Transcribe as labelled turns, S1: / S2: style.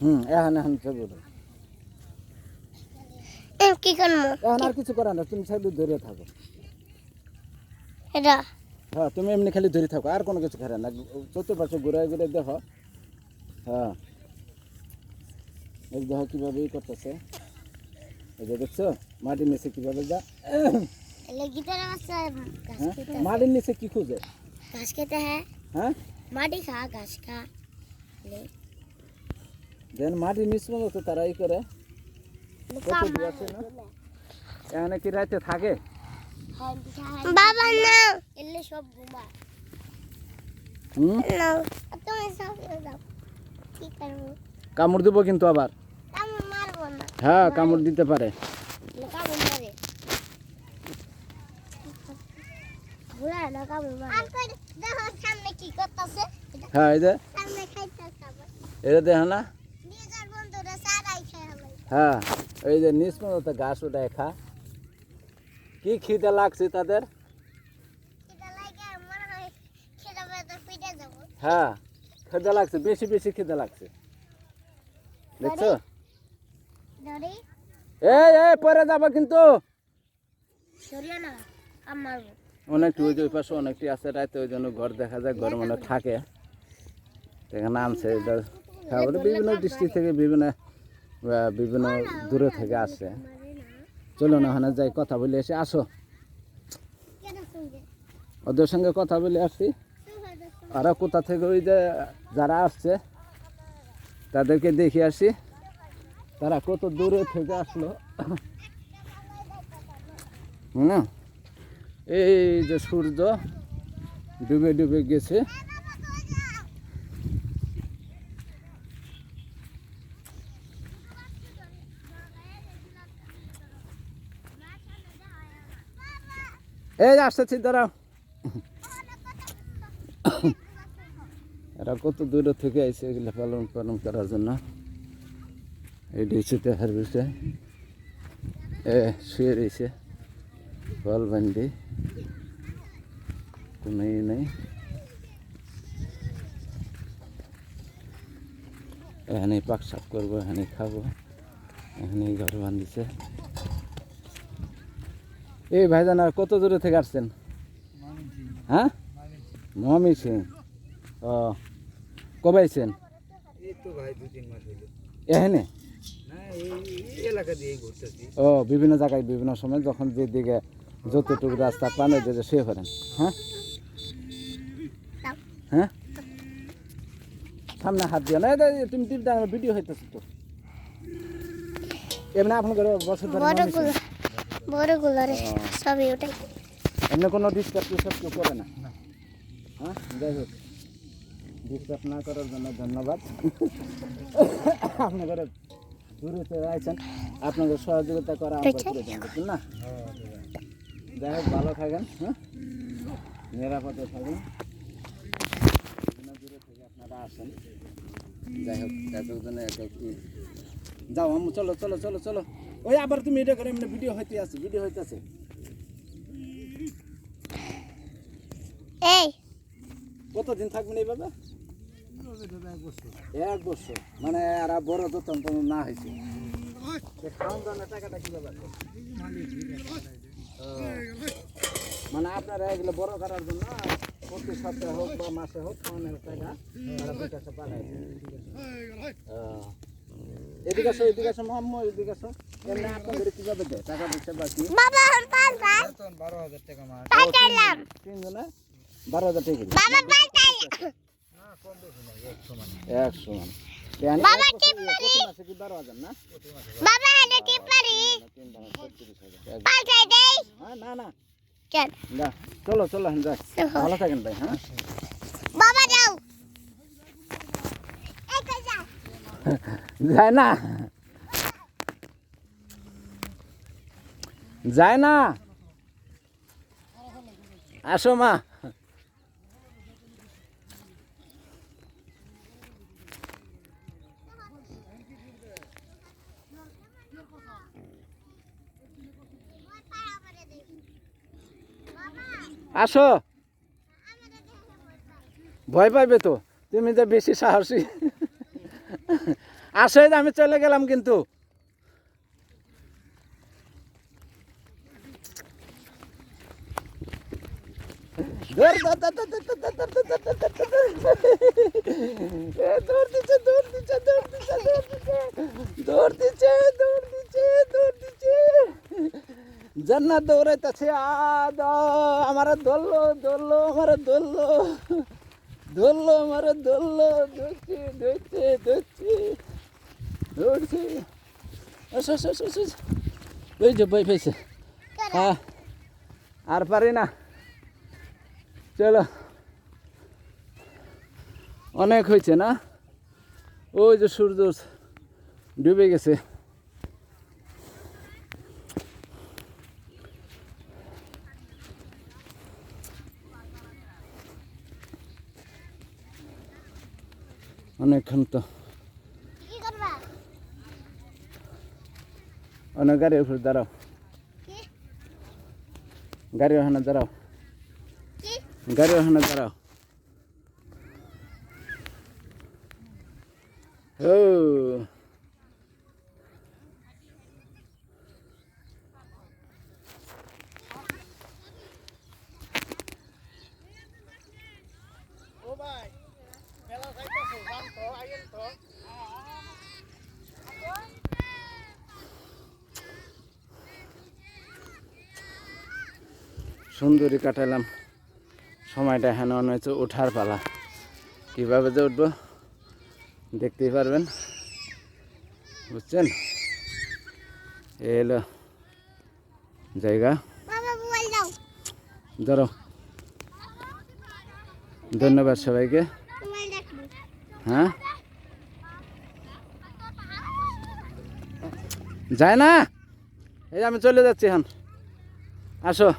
S1: এখন ছবি উঠো।
S2: কি করবো
S1: এখন আর কিছু করার না, তুমি খালি ধরে থাকো।
S2: এটা
S1: হ্যাঁ, তুমি এমনি খালি ধরে থাকো, আর কোনো কিছু খেলে না। চতুর্পাশে ঘুরে ঘুরে দেখো। হ্যাঁ, এই দেখো কীভাবে ই করতেছে। এই যে দেখছো মাটির নিচে কীভাবে যা।
S2: গিটার আছে
S1: হ্যাঁ, মাটির নিচে কি খুঁজে?
S2: घास खेते हैं
S1: হ্যাঁ,
S2: माटी खा घास खा ले
S1: দেন মাটির নিচ মতো তো তারা ই করে। কত দূর আছে না, এখানে কি রাতে থাকে?
S2: बाबा ना इल्ले सब घुमा ना তুমি সব দাও কি করব
S1: কামড় দেবো কিন্তু আবার।
S2: কামড় মারবো না
S1: হ্যাঁ, কামড় দিতে পারে।
S2: কামড় মারে ঘুরা না কামড় মারে আর কই দেখো সামনে কি করতেছে
S1: হ্যাঁ, এই যে
S2: সামনে খাইতেছে আবার
S1: এটা দেখো না।
S2: নিজের বন্ধুরা সারাই খায় হলো
S1: হ্যাঁ, এই যে নিচ মতো ঘাস উঠায় খা। কি খিদে লাগছে তাদের।
S2: এটা লাগে মনে হয় খেলা বেদা পিটে যাব
S1: হ্যাঁ, খিদে লাগছে, বেশি বেশি খিদে লাগছে, দেখছো?
S2: ধরে
S1: এই পরে যাবো কিন্তু।
S2: সরিয়া না কাম মারবো
S1: অনেকটি ওই যে ওই পাশে অনেকটি আছে, রাতে ওই জন্য ঘর দেখা যায়, ঘর মনে থাকে। এখানে আনছে বিভিন্ন ডিস্ট্রিক্ট থেকে বিভিন্ন দূরে থেকে আসে। চলো না, ওখানে যাই কথা বলে এসে। আসো, ওদের সঙ্গে কথা বলে আসি। ওরা কোথা থেকে ওই যে যারা আসছে তাদেরকে দেখে আসি, তারা কত দূরে থেকে আসলো। না, এই যে সূর্য ডুবে ডুবে গেছে। এই আসতেছি, দাঁড়াও। এরা কত দূরে থেকে আইছে এগুলো পালন করার জন্য। এই ডিসিতে হার বিষয় শুয়ে রয়েছে ফল বান্ডি, কোনো ই নেই। এখানেই পাক সাপ করবো, এখানেই খাবো, এখানেই ঘর বান্ধিছে। এই ভাইজান আর কত দূরে থেকে আসছেন? হ্যাঁ, মমি সিং। ও, কবে আইছেন?
S3: এই তো ভাই 2-3 মাস হইলো।
S1: এখানে?
S3: না, এই এলাকা দিয়ে ঘুরতেছি।
S1: ও, বিভিন্ন জায়গায় বিভিন্ন সময় যখন যেদিকে যতটুকু রাস্তা পান ওই দিকে শুয়ে পড়েন। হ্যাঁ হ্যাঁ, সামনে হাত দিও না। তুমি টিপটা ভিডিও হইতেছে তো। এমনি আপনাদের বছর ধরে
S2: বড় গুলারে সবই ওটাই
S1: এমনি কোনো ডিস্টার্ব কেউ করে না? হ্যাঁ, যাই হোক, ডিস্টার্ব না করার জন্য ধন্যবাদ। আপনাদের দূরে আইছেন, আপনাদের সহযোগিতা করা আমরা প্রয়োজন, বুঝলেন না? যাই হোক, ভালো থাকেন, হ্যাঁ, নিরাপদে থাকেন। দূরে থেকে আপনারা আসেন। যাই হোক, একজনে যাও আমি, চলো চলো চলো চলো। ওই আবার তুমি এটা করে এমনি ভিডিও হইতেছে।
S2: এই
S1: কতদিন থাকবেন এইভাবে? 1 বছর। মানে আর বড় যতন না হয়েছে খাওয়ান দাওয়ার টাকাটা কিভাবে? মানে আপনারা এগুলো বড় করার জন্য প্রতি সপ্তাহে হোক বা মাসে হোক খাওয়ানোর টাকা তারা বিকাশে পাঠায়। এদিকে আসো মোহাম্মদ, এদিকে আসো। এমনি আপনাদের কিভাবে দেয় টাকা পয়সা বাকি?
S2: বাবা हम पास भाई
S3: 12,000 টাকা মাস।
S2: পাইলাম
S1: 3 জনে 12,000 টাকা।
S2: বাবা পাইতাই
S3: না, কম বেশি না, 100 মান।
S1: 100 মান।
S2: বাবা কি
S1: প্রতি মাসে কি 12,000 না?
S2: বাবা এটা কি পারি
S1: 3 দানা 36,000।
S2: পাইতাই দেই
S1: হ্যাঁ, না না,
S2: কেন
S1: না, চলো চলো যাই। ভালো থাকেন ভাই। হ্যাঁ,
S2: বাবা যাও এই কই যা
S1: যায় না, যায় না। আসো মা। আসো, ভয় পাইবে তো, তুমি তো বেশি সাহসী। আসো, এই যে আমি চলে গেলাম কিন্তু। ধর, ধর, ধর, ধর, ধর, ধর, ধর, ধর, ধর, ধর, ধর, ধর। এ, দৌড় দিচ্ছে, দৌড় দিচ্ছে, দৌড় দিচ্ছে, দৌড় দিচ্ছে, দৌড় দিচ্ছে, দৌড় দিচ্ছে, দৌড় দিচ্ছে। জান্নাত দৌড়াইতেছে, আমারে ধরলো, ধরলো, আমারে ধরলো, ধরলো, আমারে ধরলো, ধরছি, ধরছি, ধরছি, ধরছি। আসো, আসো, আসো, আসো। ওই যে বই পেয়েছে। হ্যাঁ, আর পারি না, চলো। অনেক হয়েছে না? ওই যে সূর্য ডুবে গেছে। অনেকক্ষণ তো
S2: কি করবা
S1: অনেক গাড়ির উপর দাঁড়াও,
S2: কি
S1: গাড়ি ওখানে দাঁড়াও,
S2: কি
S1: গাড়ি ওখানে দাঁড়াও। ও সুন্দরী কাটালাম সময়টা। এখানে মনে হচ্ছে ওঠার পালা। কীভাবে যে উঠবো দেখতেই পারবেন, বুঝছেন? এ হলো জায়গা।
S2: বাবা মোবাইল দাও
S1: ধরো। ধন্যবাদ সবাইকে।
S2: মোবাইল দেখবো
S1: হ্যাঁ, যায় না। এই আমি চলে যাচ্ছি এখন, আসো।